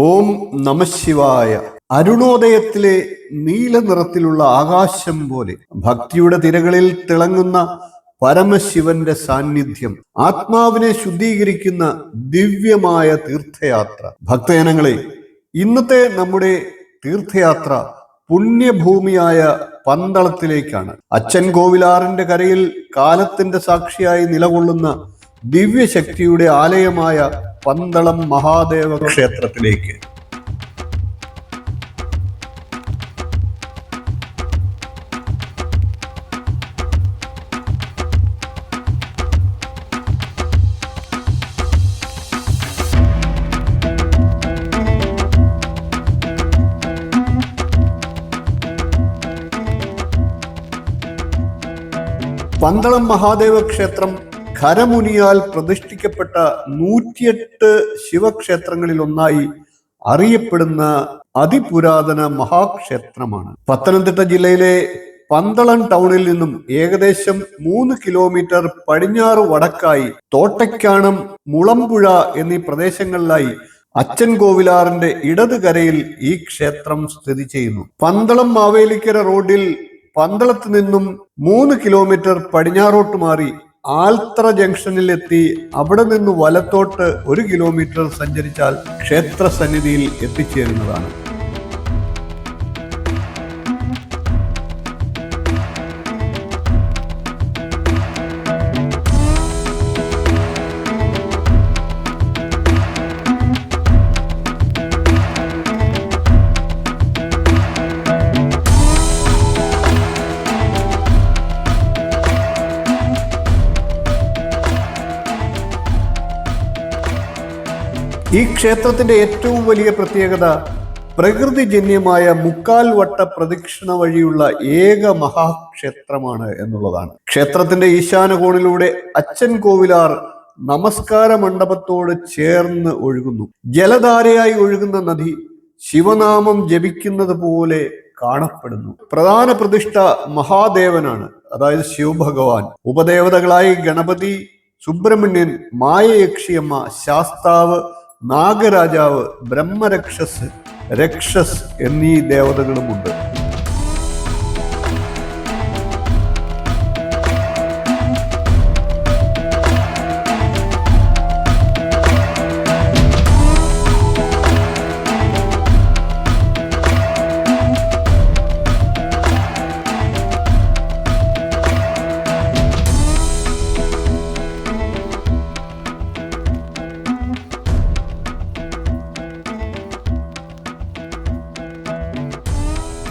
ഓം നമഃശിവായ. അരുണോദയത്തിലെ നീല നിറത്തിലുള്ള ആകാശം പോലെ ഭക്തിയുടെ തിരകളിൽ തിളങ്ങുന്ന പരമശിവന്റെ സാന്നിധ്യം, ആത്മാവിനെ ശുദ്ധീകരിക്കുന്ന ദിവ്യമായ തീർത്ഥയാത്ര. ഭക്തജനങ്ങളെ, ഇന്നത്തെ നമ്മുടെ തീർത്ഥയാത്ര പുണ്യഭൂമിയായ പന്തളത്തിലേക്കാണ്. അച്ഛൻ കോവിലാറിന്റെ കരയിൽ കാലത്തിന്റെ സാക്ഷിയായി നിലകൊള്ളുന്ന ദിവ്യശക്തിയുടെ ആലയമായ പന്തളം മഹാദേവ ക്ഷേത്രത്തിലേക്ക്. പന്തളം മഹാദേവ ക്ഷേത്രം ഖരമുനിയാൽ പ്രതിഷ്ഠിക്കപ്പെട്ട 108 ശിവക്ഷേത്രങ്ങളിൽ ഒന്നായി അറിയപ്പെടുന്ന അതിപുരാതന മഹാക്ഷേത്രമാണ്. പത്തനംതിട്ട ജില്ലയിലെ പന്തളം ടൗണിൽ നിന്നും ഏകദേശം 3 കിലോമീറ്റർ പടിഞ്ഞാറ് വടക്കായി തോട്ടയ്ക്കാണം, മുളമ്പുഴ എന്നീ പ്രദേശങ്ങളിലായി അച്ഛൻ കോവിലാറിന്റെ ഇടതുകരയിൽ ഈ ക്ഷേത്രം സ്ഥിതി ചെയ്യുന്നു. പന്തളം മാവേലിക്കര റോഡിൽ പന്തളത്ത് നിന്നും 3 കിലോമീറ്റർ പടിഞ്ഞാറോട്ട് മാറി ആൽത്തറ ജംഗ്ഷനിൽ എത്തി അവിടെ നിന്ന് വലത്തോട്ട് 1 കിലോമീറ്റർ സഞ്ചരിച്ചാൽ ക്ഷേത്ര സന്നിധിയിൽ എത്തിച്ചേരുന്നതാണ്. ഈ ക്ഷേത്രത്തിന്റെ ഏറ്റവും വലിയ പ്രത്യേകത പ്രകൃതിജന്യമായ 3/4 വട്ട പ്രദക്ഷിണ വഴിയുള്ള ഏക മഹാക്ഷേത്രമാണ് എന്നുള്ളതാണ്. ക്ഷേത്രത്തിന്റെ ഈശാന കോണിലൂടെ അച്ഛൻ കോവിലാർ നമസ്കാര മണ്ഡപത്തോട് ചേർന്ന് ഒഴുകുന്നു. ജലധാരയായി ഒഴുകുന്ന നദി ശിവനാമം ജപിക്കുന്നത് പോലെ കാണപ്പെടുന്നു. പ്രധാന പ്രതിഷ്ഠ മഹാദേവനാണ്, അതായത് ശിവഭഗവാൻ. ഉപദേവതകളായി ഗണപതി, സുബ്രഹ്മണ്യൻ, മായയക്ഷിയമ്മ, ശാസ്താവ്, നാഗരാജാവ്, ബ്രഹ്മരക്ഷസ്, രക്ഷസ് എന്നീ ദേവതകളുമുണ്ട്.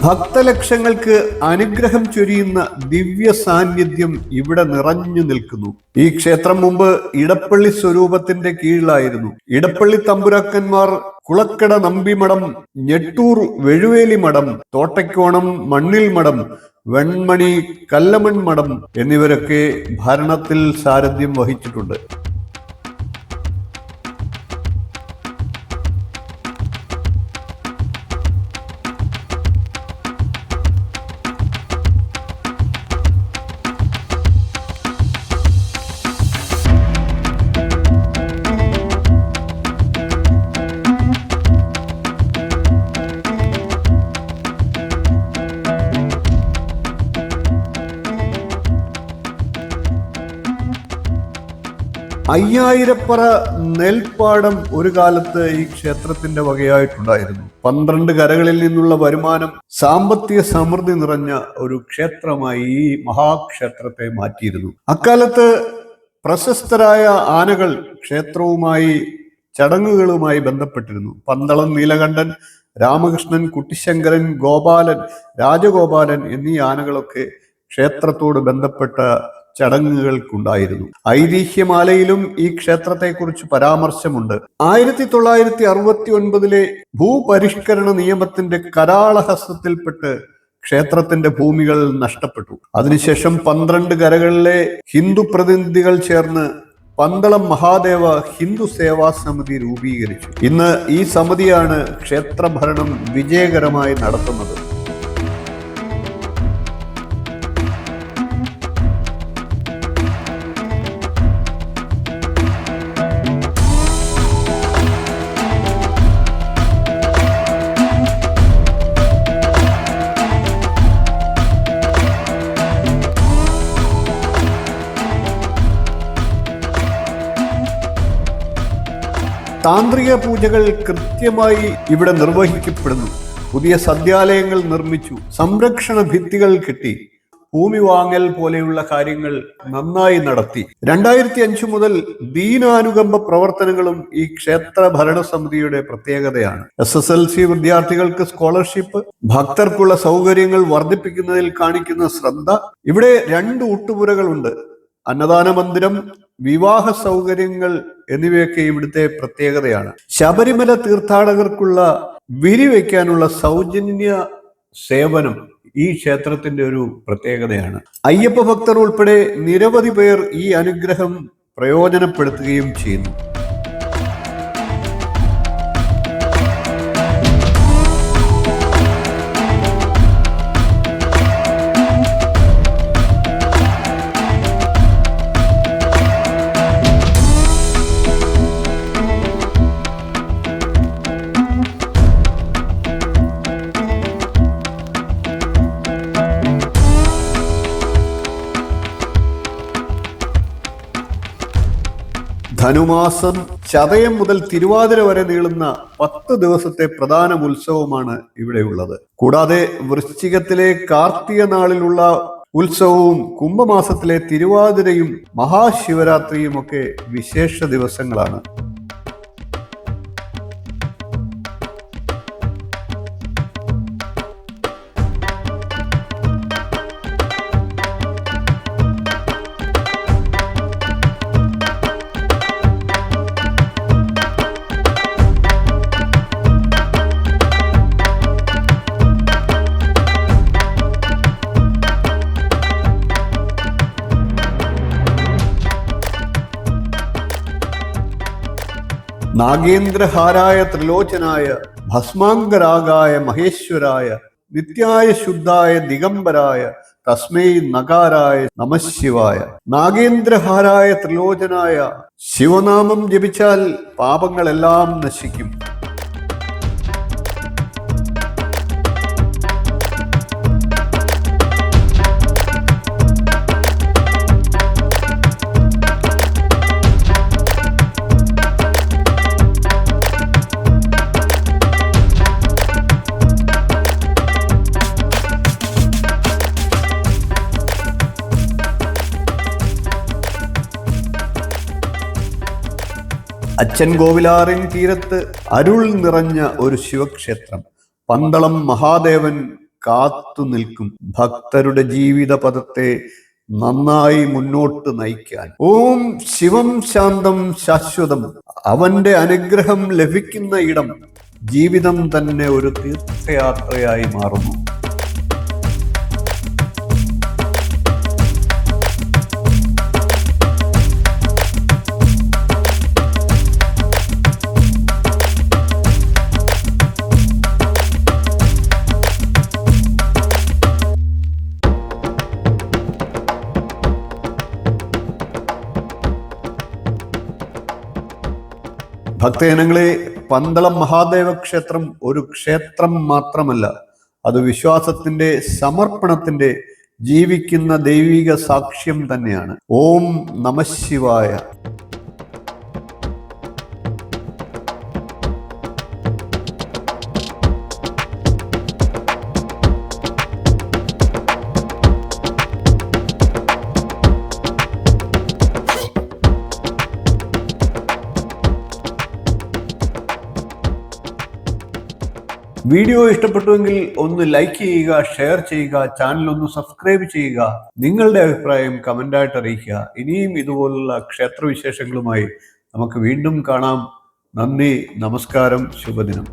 ഭക്തലക്ഷങ്ങൾക്ക് അനുഗ്രഹം ചൊരിയുന്ന ദിവ്യ സാന്നിധ്യം ഇവിടെ നിറഞ്ഞു നിൽക്കുന്നു. ഈ ക്ഷേത്രം മുമ്പ് ഇടപ്പള്ളി സ്വരൂപത്തിന്റെ കീഴിലായിരുന്നു. ഇടപ്പള്ളി തമ്പുരാക്കന്മാർ, കുളക്കട നമ്പിമഠം, ഞെട്ടൂർ വെഴുവേലി മഠം, തോട്ടയ്ക്കോണം മണ്ണിൽ മഠം, വെൺമണി കല്ലമൺ മഠം എന്നിവരൊക്കെ ഭരണത്തിൽ സാരഥ്യം വഹിച്ചിട്ടുണ്ട്. അയ്യായിരപ്പറ നെൽപ്പാടം ഒരു കാലത്ത് ഈ ക്ഷേത്രത്തിന്റെ വകയായിട്ടുണ്ടായിരുന്നു. 12 കരകളിൽ നിന്നുള്ള വരുമാനം സാമ്പത്തിക സമൃദ്ധി നിറഞ്ഞ ഒരു ക്ഷേത്രമായി ഈ മഹാക്ഷേത്രത്തെ മാറ്റിയിരുന്നു. അക്കാലത്ത് പ്രശസ്തരായ ആനകൾ ക്ഷേത്രവുമായി, ചടങ്ങുകളുമായി ബന്ധപ്പെട്ടിരുന്നു. പന്തളം നീലകണ്ഠൻ, രാമകൃഷ്ണൻ, കുട്ടിശങ്കരൻ, ഗോപാലൻ, രാജഗോപാലൻ എന്നീ ആനകളൊക്കെ ക്ഷേത്രത്തോട് ബന്ധപ്പെട്ട ചടങ്ങുകൾക്കുണ്ടായിരുന്നു. ഐതിഹ്യമാലയിലും ഈ ക്ഷേത്രത്തെക്കുറിച്ച് പരാമർശമുണ്ട്. 1969 ഭൂപരിഷ്കരണ നിയമത്തിന്റെ കരാളഹസ്തത്തിൽപ്പെട്ട് ക്ഷേത്രത്തിന്റെ ഭൂമികൾ നഷ്ടപ്പെട്ടു. അതിനുശേഷം 12 കരകളിലെ ഹിന്ദു പ്രതിനിധികൾ ചേർന്ന് പന്തളം മഹാദേവ ഹിന്ദു സേവാ സമിതി രൂപീകരിച്ചു. ഇന്ന് ഈ സമിതിയാണ് ക്ഷേത്രഭരണം വിജയകരമായി നടത്തുന്നത്. താന്ത്രിക പൂജകൾ കൃത്യമായി ഇവിടെ നിർവഹിക്കപ്പെടുന്നു. പുതിയ സദ്യാലയങ്ങൾ നിർമ്മിച്ചു, സംരക്ഷണ ഭിത്തികൾ കെട്ടി, ഭൂമി വാങ്ങൽ പോലെയുള്ള കാര്യങ്ങൾ നന്നായി നടത്തി. 2005 മുതൽ ദീനാനുകമ്പ പ്രവർത്തനങ്ങളും ഈ ക്ഷേത്ര ഭരണസമിതിയുടെ പ്രത്യേകതയാണ്. SSLC വിദ്യാർത്ഥികൾക്ക് സ്കോളർഷിപ്പ്, ഭക്തർക്കുള്ള സൗകര്യങ്ങൾ വർദ്ധിപ്പിക്കുന്നതിൽ കാണിക്കുന്ന ശ്രദ്ധ. ഇവിടെ 2 ഊട്ടുപുരകളുണ്ട്. അന്നദാന മന്ദിരം, വിവാഹ സൗകര്യങ്ങൾ എന്നിവയൊക്കെ ഇവിടുത്തെ പ്രത്യേകതയാണ്. ശബരിമല തീർത്ഥാടകർക്കുള്ള വിരിവെക്കാനുള്ള സൗജന്യ സേവനം ഈ ക്ഷേത്രത്തിന്റെ ഒരു പ്രത്യേകതയാണ്. അയ്യപ്പ ഭക്തർ ഉൾപ്പെടെ നിരവധി പേർ ഈ അനുഗ്രഹം പ്രയോജനപ്പെടുത്തുകയും ചെയ്യുന്നു. ധനുമാസം ചതയം മുതൽ തിരുവാതിര വരെ നീളുന്ന 10 ദിവസത്തെ പ്രധാന ഉത്സവമാണ് ഇവിടെയുള്ളത്. കൂടാതെ വൃശ്ചികത്തിലെ കാർത്തിക നാളിലുള്ള ഉത്സവവും കുംഭമാസത്തിലെ തിരുവാതിരയും മഹാശിവരാത്രിയും ഒക്കെ വിശേഷ ദിവസങ്ങളാണ്. നാഗേന്ദ്രഹാരായ ത്രിലോചനായ ഭസ്മാംഗരാഗായ മഹേശ്വരായ നിത്യായ ശുദ്ധായ ദിഗംബരായ തസ്മൈ നകാരായ നമഃശിവായ. നാഗേന്ദ്രഹാരായ ത്രിലോചനായ ശിവനാമം ജപിച്ചാൽ പാപങ്ങളെല്ലാം നശിക്കും. അച്ഛൻ കോവിലാറിൻ തീരത്ത് അരുൾ നിറഞ്ഞ ഒരു ശിവക്ഷേത്രം. പന്തളം മഹാദേവൻ കാത്തു നിൽക്കും ഭക്തരുടെ ജീവിത പദത്തെ നന്നായി മുന്നോട്ട് നയിക്കാൻ. ഓം ശിവം ശാന്തം ശാശ്വതം. അവന്റെ അനുഗ്രഹം ലഭിക്കുന്ന ഇടം ജീവിതം തന്നെ ഒരു തീർത്ഥയാത്രയായി മാറുന്നു. ഭക്തജനങ്ങളെ, പന്തളം മഹാദേവ ക്ഷേത്രം ഒരു ക്ഷേത്രം മാത്രമല്ല, അത് വിശ്വാസത്തിന്റെ, സമർപ്പണത്തിന്റെ, ജീവിക്കുന്ന ദൈവിക സാക്ഷ്യം തന്നെയാണ്. ഓം നമഃശിവായ. വീഡിയോ ഇഷ്ടപ്പെട്ടുവെങ്കിൽ ഒന്ന് ലൈക്ക് ചെയ്യുക, ഷെയർ ചെയ്യുക, ചാനൽ ഒന്ന് സബ്സ്ക്രൈബ് ചെയ്യുക. നിങ്ങളുടെ അഭിപ്രായം കമന്റായിട്ട് അറിയിക്കുക. ഇനിയും ഇതുപോലുള്ള ക്ഷേത്രവിശേഷങ്ങളുമായി നമുക്ക് വീണ്ടും കാണാം. നന്ദി, നമസ്കാരം, ശുഭദിനം.